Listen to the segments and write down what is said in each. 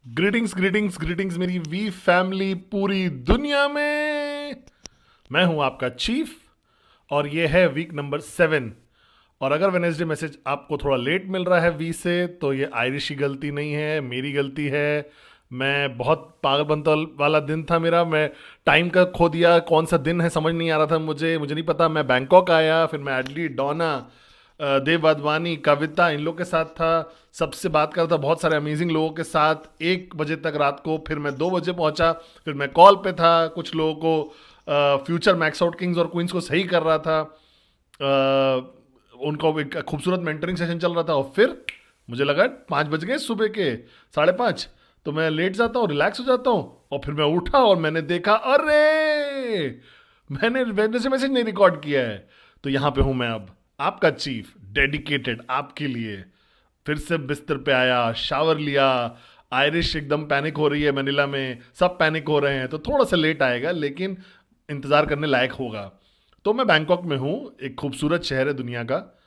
Greetings greetings greetings मेरी we family पूरी दुनिया में। मैं हूं आपका चीफ और ये है वीक नंबर 7। और अगर वेनेसडे मैसेज आपको थोड़ा लेट मिल रहा है वी से, तो ये आयरिश की गलती नहीं है, मेरी गलती है। मैं बहुत पागलपंत वाला दिन था मेरा, मैं टाइम का खो दिया, कौन सा दिन है समझ नहीं आ रहा था मुझे नहीं पता। मैं बैंकॉक आया, फिर मैं एडली, डोना, देव वाधवानी, कविता, इन लोग के साथ था, सबसे बात कर रहा था, बहुत सारे अमेजिंग लोगों के साथ 1 बजे तक रात को। फिर मैं 2 बजे पहुंचा, फिर मैं कॉल पे था, कुछ लोगों को फ्यूचर मैक्स आउट किंग्स और क्वींस को सही कर रहा था। उनको एक खूबसूरत मेंटरिंग सेशन चल रहा था। और फिर मुझे लगा 5 बज गए सुबह के 5:30, तो मैं लेट जाता हूँ, रिलैक्स हो जाता हूँ। और फिर मैं उठा और मैंने देखा, अरे मैंने वेडनेसडे मैसेज नहीं रिकॉर्ड किया है। तो यहाँ पे हूँ मैं अब, आपका चीफ, डेडिकेटेड आपके लिए। फिर से बिस्तर पे आया, शावर लिया। आयरिश एकदम पैनिक हो रही है मनीला में, सब पैनिक हो रहे हैं, तो थोड़ा सा लेट आएगा लेकिन इंतज़ार करने लायक होगा। तो मैं बैंकॉक में हूँ, एक खूबसूरत शहर है दुनिया का।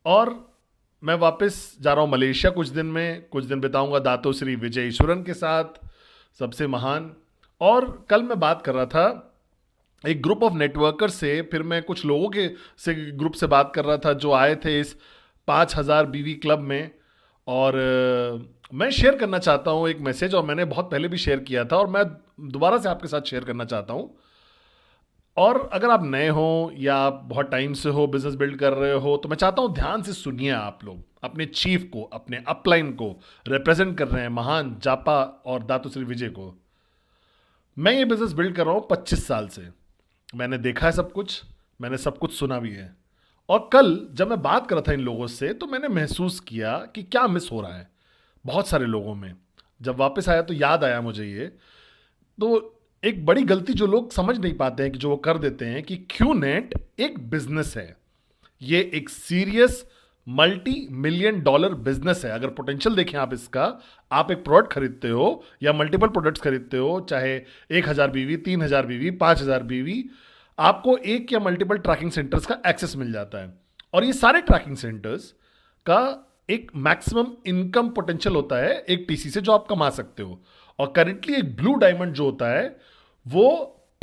और मैं वापस जा रहा हूँ मलेशिया कुछ दिन बिताऊंगा दातो श्री विजय ईश्वरन के साथ, सबसे महान। और कल मैं बात कर रहा था एक ग्रुप ऑफ नेटवर्कर से, फिर मैं कुछ लोगों के से ग्रुप से बात कर रहा था जो आए थे इस 5000 बीवी क्लब में। और मैं शेयर करना चाहता हूँ एक मैसेज, और मैंने बहुत पहले भी शेयर किया था और मैं दोबारा से आपके साथ शेयर करना चाहता हूँ। और अगर आप नए हो या आप बहुत टाइम से हो, बिजनेस बिल्ड कर रहे हो, तो मैं चाहता हूँ ध्यान से सुनिए। आप लोग अपने चीफ को, अपने अपलाइन को रिप्रेजेंट कर रहे हैं, महान जापा और दातो श्री विजय को। मैं ये बिजनेस बिल्ड कर रहा हूँ 25 साल से। मैंने देखा है सब कुछ, मैंने सब कुछ सुना भी है। और कल जब मैं बात कर रहा था इन लोगों से, तो मैंने महसूस किया कि क्या मिस हो रहा है बहुत सारे लोगों में। जब वापस आया तो याद आया मुझे ये। तो एक बड़ी गलती जो लोग समझ नहीं पाते हैं, कि जो वो कर देते हैं, कि क्यूनेट एक बिजनेस है। ये एक सीरियस $multi-million बिजनेस है। अगर पोटेंशियल देखें आप इसका, आप एक प्रोडक्ट खरीदते हो या मल्टीपल प्रोडक्ट्स खरीदते हो, चाहे 1000 बीवी, 3000 बीवी, 5000 बीवी, आपको एक या मल्टीपल ट्रैकिंग सेंटर्स का एक्सेस मिल जाता है। और ये सारे ट्रैकिंग सेंटर्स का एक मैक्सिमम इनकम पोटेंशियल होता है एक टीसी से, जो आप कमा सकते हो। और करेंटली एक ब्लू डायमंड जो होता है वो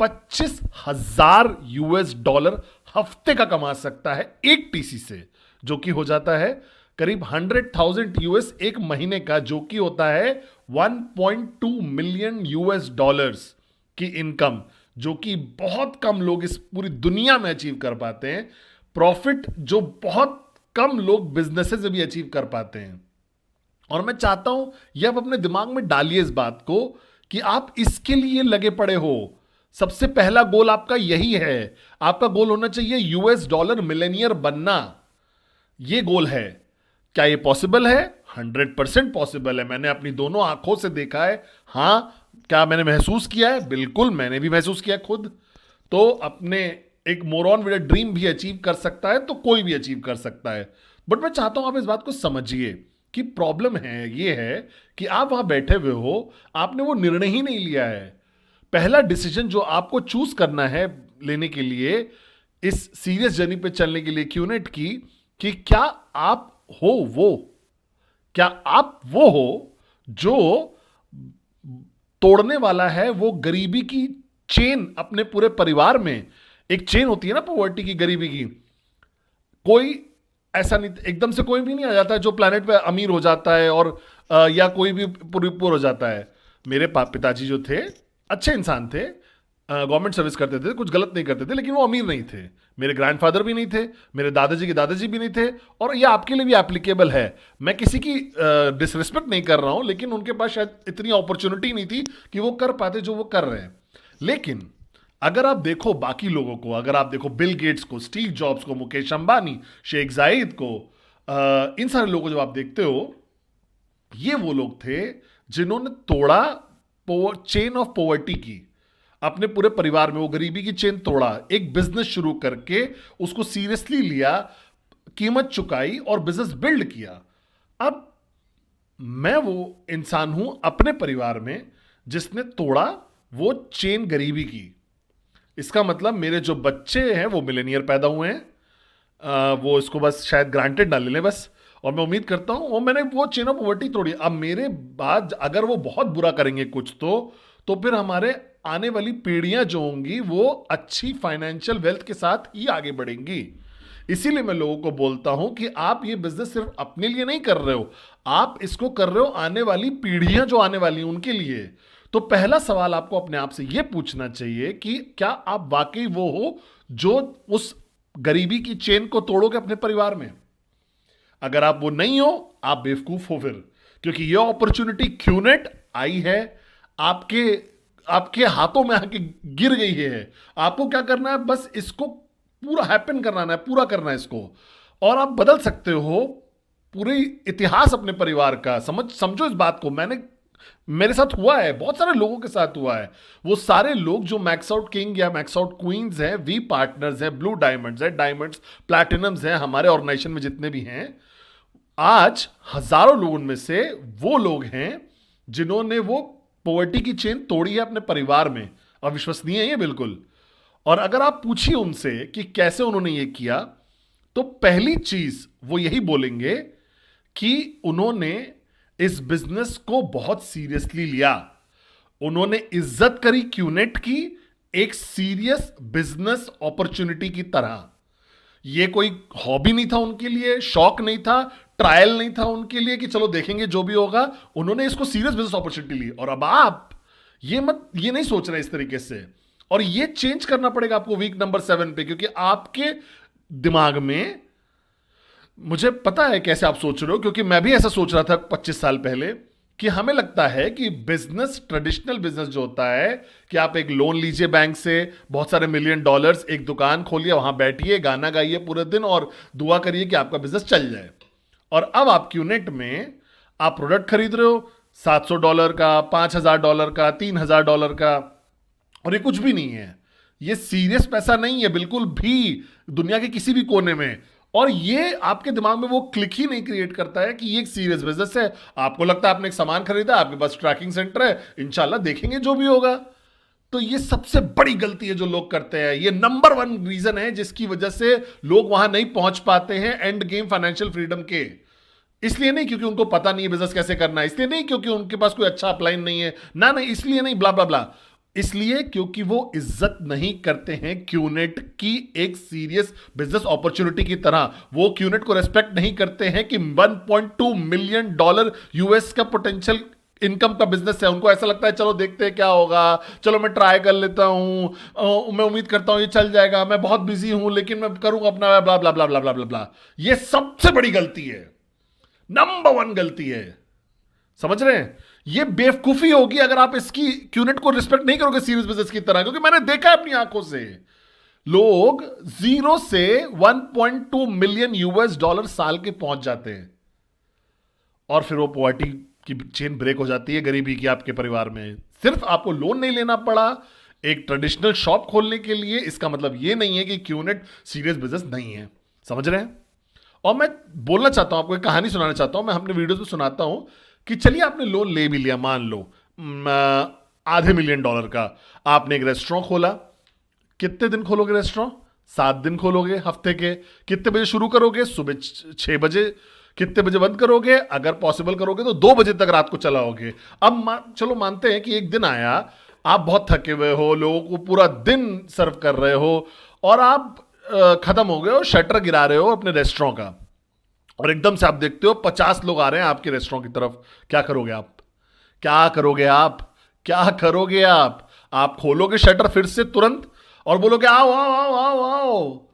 $25,000 हफ्ते का कमा सकता है एक टीसी से, जो कि हो जाता है करीब $100,000 एक महीने का, जो कि होता है $1.2 मिलियन की इनकम, जो कि बहुत कम लोग इस पूरी दुनिया में अचीव कर पाते हैं। प्रॉफिट जो बहुत कम लोग बिजनेसेस में भी अचीव कर पाते हैं। और मैं चाहता हूं ये आप अपने दिमाग में डालिए इस बात को, कि आप इसके लिए लगे पड़े हो। सबसे पहला गोल आपका यही है। आपका गोल होना चाहिए $, मिलेनियर बनना। ये गोल है। क्या ये पॉसिबल है? 100% पॉसिबल है। मैंने अपनी दोनों आंखों से देखा है। हां, क्या मैंने महसूस किया है? बिल्कुल, मैंने भी महसूस किया खुद। तो अपने एक मोरॉन विद अ ड्रीम भी अचीव कर सकता है, तो कोई भी अचीव कर सकता है। बट मैं चाहता हूं आप इस बात को समझिए कि प्रॉब्लम है ये है कि आप वहां बैठे हुए हो, आपने वो निर्णय ही नहीं लिया है। पहला डिसीजन जो आपको चूज करना है लेने के लिए, इस सीरियस जर्नी पे चलने के लिए क्यूनेट की, कि क्या आप वो हो जो तोड़ने वाला है वो गरीबी की चेन अपने पूरे परिवार में। एक चेन होती है ना पॉवर्टी की, गरीबी की। कोई ऐसा नहीं, एकदम से कोई भी नहीं आ जाता है जो प्लेनेट पे अमीर हो जाता है, और या कोई भी पुर हो जाता है। मेरे पिताजी जो थे अच्छे इंसान थे, गवर्नमेंट सर्विस करते थे, कुछ गलत नहीं करते थे, लेकिन वो अमीर नहीं थे। मेरे ग्रैंडफादर भी नहीं थे, मेरे दादाजी के दादाजी भी नहीं थे। और ये आपके लिए भी एप्लीकेबल है। मैं किसी की डिसरिस्पेक्ट नहीं कर रहा हूं, लेकिन उनके पास शायद इतनी अपॉर्चुनिटी नहीं थी कि वो कर पाते जो वो कर रहे हैं। लेकिन अगर आप देखो बाकी लोगों को, अगर आप देखो बिल गेट्स को, स्टीव जॉब्स को, मुकेश अंबानी, शेख जाहिद को, इन सारे लोगों को जब आप देखते हो, ये वो लोग थे जिन्होंने तोड़ा चेन ऑफ पॉवर्टी की अपने पूरे परिवार में। वो गरीबी की चेन तोड़ा, एक बिजनेस शुरू करके उसको सीरियसली लिया, कीमत चुकाई और बिजनेस बिल्ड किया। अब मैं वो इंसान हूं अपने परिवार में जिसने तोड़ा वो चेन गरीबी की। इसका मतलब मेरे जो बच्चे हैं वो मिलेनियर पैदा हुए हैं, वो इसको बस शायद ग्रांटेड ना ले लें बस। और मैं उम्मीद करता हूं, और मैंने वो चेन ऑफ पॉवर्टी तोड़ी। अब मेरे बाद अगर वो बहुत बुरा करेंगे कुछ तो फिर हमारे आने वाली पीढ़ियां जो होंगी वो अच्छी फाइनेंशियल वेल्थ के साथ ही आगे बढ़ेंगी। इसीलिए मैं लोगों को बोलता हूं कि आप ये बिजनेस सिर्फ अपने लिए नहीं कर रहे हो, आप इसको कर रहे हो आने वाली पीढ़ियां जो आने वाली उनके लिए। तो पहला सवाल आपको अपने आप से यह पूछना चाहिए कि क्या आप वाकई वो हो जो उस गरीबी की चेन को तोड़ोगे अपने परिवार में। अगर आप वो नहीं हो, आप बेवकूफ हो फिर, क्योंकि ये अपॉर्चुनिटी क्यूनेट आई है, आपके आपके हाथों में आके गिर गई है। आपको क्या करना है, बस इसको पूरा हैपन कराना है, पूरा करना है इसको, और आप बदल सकते हो पूरे इतिहास अपने परिवार का। समझो इस बात को। मेरे साथ हुआ है, बहुत सारे लोगों के साथ हुआ है। वो सारे लोग जो मैक्स आउट किंग या मैक्स आउट क्वींस हैं, वी पार्टनर्स हैं, ब्लू डायमंड्स हैं, डायमंड्स प्लैटिनम्स हैं, हमारे ऑर्गेनाइजेशन में जितने भी हैं, आज हजारों लोगों में से वो लोग हैं जिन्होंने वो पॉवर्टी की चेन तोड़ी है अपने परिवार में। अविश्वसनीय है ये बिल्कुल। और अगर आप पूछिए उनसे कि कैसे उन्होंने ये किया, तो पहली चीज वो यही बोलेंगे कि उन्होंने इस बिजनेस को बहुत सीरियसली लिया। उन्होंने इज्जत करी क्यूनेट की एक सीरियस बिजनेस अपॉर्चुनिटी की तरह। ये कोई हॉबी नहीं था उनके लिए, शौक नहीं था, ट्रायल नहीं था उनके लिए कि चलो देखेंगे जो भी होगा। उन्होंने इसको सीरियस बिजनेस अपॉर्चुनिटी ली। और अब आप ये नहीं सोच रहे इस तरीके से, और ये चेंज करना पड़ेगा आपको वीक नंबर 7 पे, क्योंकि आपके दिमाग में, मुझे पता है कैसे आप सोच रहे हो, क्योंकि मैं भी ऐसा सोच रहा था 25 साल पहले, कि हमें लगता है कि बिजनेस, ट्रेडिशनल बिजनेस जो होता है कि आप एक लोन लीजिए बैंक से, बहुत सारे $1 मिलियन, एक दुकान खोलिए, वहां बैठिए, गाना गाइए पूरे दिन और दुआ करिए कि आपका बिजनेस चल जाए। और अब आप क्यूनेट में आप प्रोडक्ट खरीद रहे हो $700 का, $5000 का, $3000 का, और ये कुछ भी नहीं है। ये सीरियस पैसा नहीं है बिल्कुल भी दुनिया के किसी भी कोने में। और ये आपके दिमाग में वो क्लिक ही नहीं क्रिएट करता है कि ये एक सीरियस बिजनेस है। आपको लगता है आपने एक सामान खरीदा, आपके पास ट्रैकिंग सेंटर है, इंशाल्लाह देखेंगे जो भी होगा। तो ये सबसे बड़ी गलती है जो लोग करते हैं। ये नंबर 1 रीजन है जिसकी वजह से लोग वहां नहीं पहुंच पाते हैं एंड गेम फाइनेंशियल फ्रीडम के। इसलिए नहीं क्योंकि उनको पता नहीं है बिजनेस कैसे करना है, इसलिए नहीं क्योंकि उनके पास कोई अच्छा अपलाइन नहीं है, ना नहीं, इसलिए नहीं, ब्ला ब्ला ब्ला। इसलिए क्योंकि वो इज्जत नहीं करते हैं क्यूनेट की एक सीरियस बिजनेस अपॉर्चुनिटी की तरह। वो क्यूनेट को रेस्पेक्ट नहीं करते हैं कि $1.2 मिलियन यूएस का पोटेंशियल इनकम का बिजनेस है। उनको ऐसा लगता है चलो देखते हैं क्या होगा, चलो मैं ट्राई कर लेता हूं, मैं उम्मीद करता हूं ये चल जाएगा, मैं बहुत बिजी हूं लेकिन मैं करूंगा अपना, ब्ला ब्ला ब्ला ब्ला ब्ला ब्ला ब्ला। ये सबसे बड़ी गलती है, नंबर 1 गलती है। समझ रहे हैं? ये बेवकूफी होगी अगर आप इसकी क्यूनेट को रिस्पेक्ट नहीं करोगे सीरियस बिजनेस की तरह, क्योंकि मैंने देखा है अपनी आंखों से लोग 0 से $1.2 मिलियन साल के पहुंच जाते हैं, और फिर वो पॉवर्टी की चेन ब्रेक हो जाती है गरीबी की आपके परिवार में। सिर्फ आपको लोन नहीं लेना पड़ा एक ट्रेडिशनल शॉप खोलने के लिए, इसका मतलब ये नहीं है कि क्यूनेट सीरियस बिजनेस नहीं है। समझ रहे हैं? और मैं बोलना चाहता हूं, आपको एक कहानी सुनाना चाहता हूं, मैं अपने वीडियोस में सुनाता हूं कि चलिए आपने लोन ले भी लिया, मान लो $500 मिलियन का, आपने एक रेस्टोरेंट खोला। कितने दिन खोलोगे रेस्टोरेंट? 7 दिन खोलोगे हफ्ते के। कितने बजे शुरू करोगे? सुबह 6 बजे। कितने बजे बंद करोगे? अगर पॉसिबल करोगे तो 2 बजे तक रात को चलाओगे। अब चलो मानते हैं कि एक दिन आया, आप बहुत थके हुए हो, लोगों को पूरा दिन सर्व कर रहे हो और आप खत्म हो गए हो, शटर गिरा रहे हो अपने रेस्टोरेंट का, और एकदम से आप देखते हो 50 लोग आ रहे हैं आपके रेस्टोरेंट की तरफ। क्या करोगे आप? क्या करोगे आप? क्या करोगे आप? आप खोलोगे शटर फिर से तुरंत और बोलोगे आओ आओ आओ आओ आओ,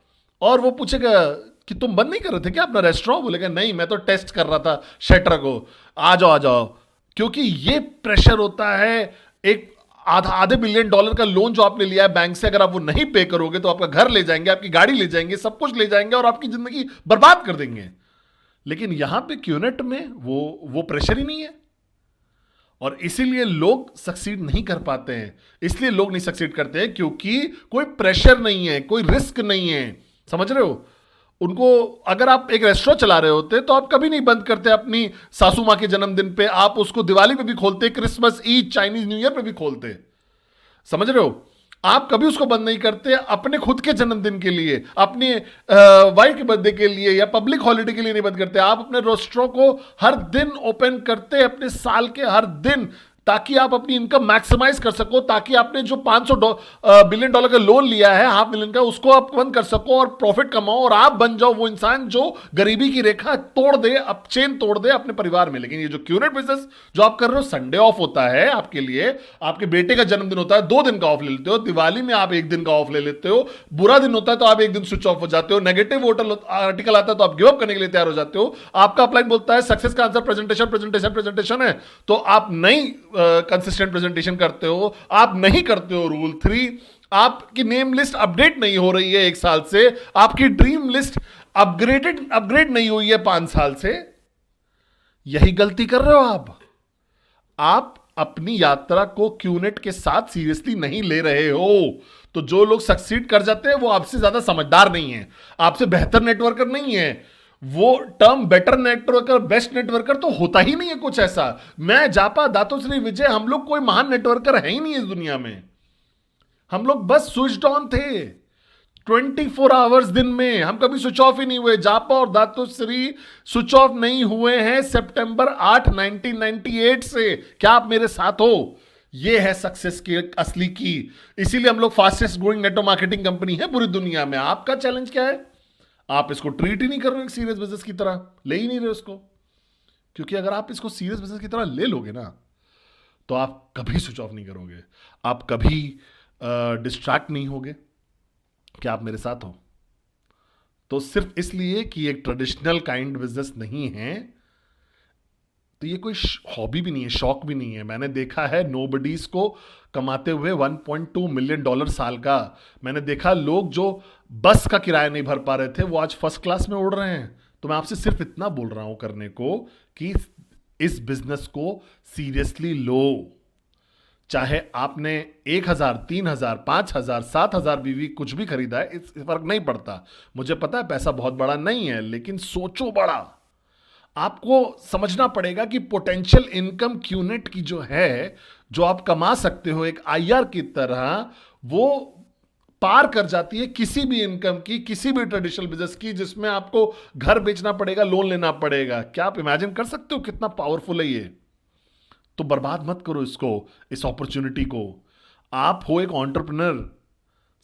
और वो पूछेगा कि तुम बंद नहीं कर रहे थे क्या अपना रेस्टोरेंट? बोलेगा नहीं, मैं तो टेस्ट कर रहा था शटर को, आ जाओ आ जाओ। क्योंकि ये प्रेशर होता है एक आधे बिलियन डॉलर का लोन जो आपने लिया है बैंक से, अगर आप वो नहीं पे करोगे तो आपका घर ले जाएंगे, आपकी गाड़ी ले जाएंगे, सब कुछ ले जाएंगे और आपकी जिंदगी बर्बाद कर देंगे। लेकिन यहां पे क्यूनेट में वो प्रेशर ही नहीं है, और इसीलिए लोग सक्सीड नहीं कर पाते हैं। इसलिए लोग नहीं सक्सीड करते हैं क्योंकि कोई प्रेशर नहीं है, कोई रिस्क नहीं है। समझ रहे हो? उनको, अगर आप एक रेस्टोरेंट चला रहे होते तो आप कभी नहीं बंद करते अपनी सासू माँ के जन्मदिन पे, आप उसको दिवाली पे भी खोलते, Christmas, Eid, Chinese new year पे भी खोलते। समझ रहे हो? आप कभी उसको बंद नहीं करते अपने खुद के जन्मदिन के लिए, अपने वाइफ के बर्थडे के लिए या पब्लिक हॉलिडे के लिए नहीं बंद करते। आप अपने रेस्टोरेंट को हर दिन ओपन करते, अपने साल के हर दिन, ताकि आप अपनी इनकम मैक्सिमाइज कर सको, ताकि आपने जो 500 बिलियन डॉलर का लोन लिया है, हाफ मिलियन का, उसको आप बंद कर सको और प्रॉफिट कमाओ, और आप बन जाओ वो इंसान जो गरीबी की रेखा तोड़ दे, अब चेन तोड़ दे अपने परिवार में। लेकिन ये जो क्यूनेट बिजनेस जो आप कर रहे हो, संडे ऑफ होता है आपके लिए, आपके बेटे का जन्मदिन होता है 2 दिन का ऑफ ले लेते हो, दिवाली में आप 1 दिन का ऑफ ले लेते हो, बुरा दिन होता है तो आप 1 दिन स्विच ऑफ हो जाते हो, नेगेटिव होटल आर्टिकल आता है तो आप गिव अप करने के लिए तैयार हो जाते हो। आपका अपलाइन बोलता है सक्सेस का आंसर प्रेजेंटेशन प्रेजेंटेशन प्रेजेंटेशन है, तो आप नहीं कंसिस्टेंट प्रेजेंटेशन करते हो, आप नहीं करते हो रूल 3, आपकी नेम लिस्ट अपडेट नहीं हो रही है 1 साल से, आपकी ड्रीम लिस्ट अपग्रेड नहीं हुई है 5 साल से। यही गलती कर रहे हो आप अपनी यात्रा को क्यूनेट के साथ सीरियसली नहीं ले रहे हो। तो जो लोग सक्सीड कर जाते हैं वो आपसे ज्यादा समझदार नहीं है, आपसे बेहतर नेटवर्कर नहीं है। वो term better networker, best networker तो होता ही नहीं है कुछ ऐसा। मैं, जापा, दातोश्री, विजय, हम लोग कोई महान नेटवर्कर है ही नहीं इस दुनिया में। हम लोग बस स्विच ऑन थे 24 आवर्स दिन में, हम कभी स्विच ऑफ ही नहीं हुए। जापा और दातोश्री स्विच ऑफ नहीं हुए हैं सितंबर 8 1998 से। क्या आप मेरे साथ हो? ये है सक्सेस की असली की। इसीलिए हम लोग fastest growing network marketing company है पूरी दुनिया में। आपका चैलेंज क्या है? आप इसको ट्रीट ही नहीं कर रहे एक सीरियस बिजनेस की तरह, ले ही नहीं रहे उसको। क्योंकि अगर आप इसको सीरियस बिजनेस की तरह ले लोगे ना, तो आप कभी स्विच ऑफ नहीं करोगे, आप कभी डिस्ट्रैक्ट नहीं होगे। क्या आप मेरे साथ हो? तो सिर्फ इसलिए कि एक ट्रेडिशनल काइंड बिजनेस नहीं है, तो ये कोई हॉबी भी नहीं है, शौक भी नहीं है। मैंने देखा है नोबडीज को कमाते हुए 1.2 मिलियन डॉलर साल का। मैंने देखा लोग जो बस का किराया नहीं भर पा रहे थे वो आज फर्स्ट क्लास में उड़ रहे हैं। तो मैं आपसे सिर्फ इतना बोल रहा हूं करने को कि इस बिजनेस को सीरियसली लो। चाहे आपने 1,000, 3,000, 5,000, 7,000 बीवी कुछ भी खरीदा है, इस फर्क नहीं पड़ता। मुझे पता है पैसा बहुत बड़ा नहीं है, लेकिन सोचो बड़ा। आपको समझना पड़ेगा कि पोटेंशियल इनकम क्यूनेट की जो है, जो आप कमा सकते हो एक आईआर की तरह, वो पार कर जाती है किसी भी इनकम की, किसी भी ट्रेडिशनल बिजनेस की, जिसमें आपको घर बेचना पड़ेगा, लोन लेना पड़ेगा। क्या आप इमेजिन कर सकते हो कितना पावरफुल है ये? तो बर्बाद मत करो इसको, इस अपॉर्चुनिटी को। आप हो एक एंटरप्रेन्योर,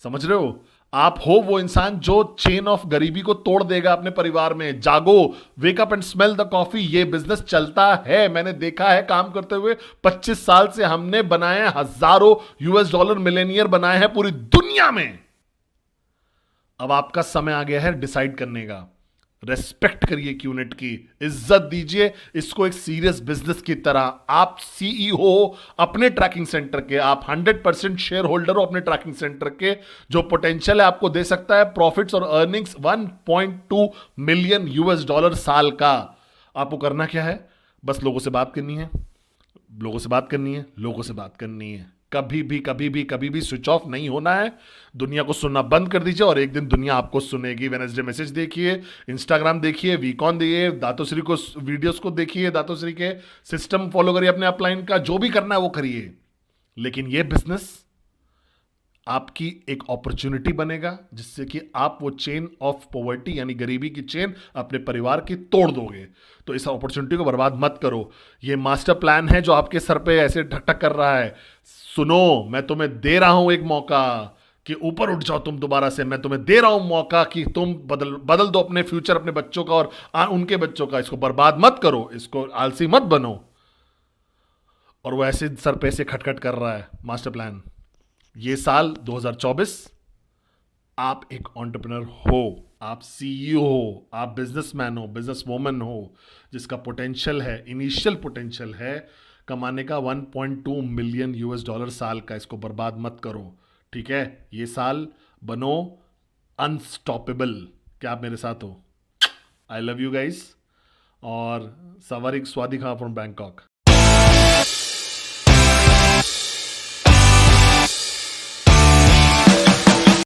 समझ रहे हो? आप हो वो इंसान जो चेन ऑफ गरीबी को तोड़ देगा अपने परिवार में। जागो, wake up and smell the coffee. ये बिजनेस चलता है, मैंने देखा है काम करते हुए। 25 साल से हमने बनाए हजारों $US मिलेनियर बनाए हैं पूरी दुनिया में। अब आपका समय आ गया है डिसाइड करने का। रेस्पेक्ट करिए क्यूनेट की, इज्जत दीजिए इसको एक सीरियस बिजनेस की तरह। आप सीईओ हो अपने ट्रैकिंग सेंटर के, आप 100% शेयर होल्डर हो अपने ट्रैकिंग सेंटर के। जो पोटेंशियल है आपको दे सकता है प्रॉफिट्स और अर्निंग्स 1.2 मिलियन $US साल का। आपको करना क्या है? बस लोगों से बात करनी है, लोगों से बात करनी है, लोगों से बात करनी है। कभी भी स्विच ऑफ नहीं होना है। दुनिया को सुनना बंद कर दीजिए और एक दिन दुनिया आपको सुनेगी। वेडनेसडे मैसेज देखिए, इंस्टाग्राम देखिए, वीकॉन देखिए, दातोश्री को वीडियोस को देखिए, दातोश्री के सिस्टम फॉलो करिए अपने अपलाइन का, जो भी करना है वो करिए। लेकिन ये बिजनेस आपकी एक अपॉर्चुनिटी बनेगा जिससे कि आप वो चेन ऑफ पॉवर्टी यानी गरीबी की चेन अपने परिवार की तोड़ दोगे। तो इस अपॉर्चुनिटी को बर्बाद मत करो। ये मास्टर प्लान है जो आपके सर पे ऐसे ठक ठक कर रहा है। सुनो, मैं तुम्हें दे रहा हूं एक मौका कि ऊपर उठ जाओ तुम दोबारा से। मैं तुम्हें दे रहा हूं मौका कि तुम बदल दो अपने फ्यूचर, अपने बच्चों का और उनके बच्चों का। इसको बर्बाद मत करो, इसको आलसी मत बनो। और वो ऐसे सर पे से खटखट कर रहा है मास्टर प्लान। ये साल 2024 आप एक एंटरप्रेन्योर हो, आप सीईओ हो, आप बिजनेसमैन हो, बिजनेस वोमन हो, जिसका पोटेंशियल है, इनिशियल पोटेंशियल है कमाने का 1.2 मिलियन यूएस डॉलर साल का। इसको बर्बाद मत करो, ठीक है? ये साल बनो अनस्टॉपेबल। क्या आप मेरे साथ हो? I love you guys. और सवारिक स्वादिका फ्रॉम बैंकॉक।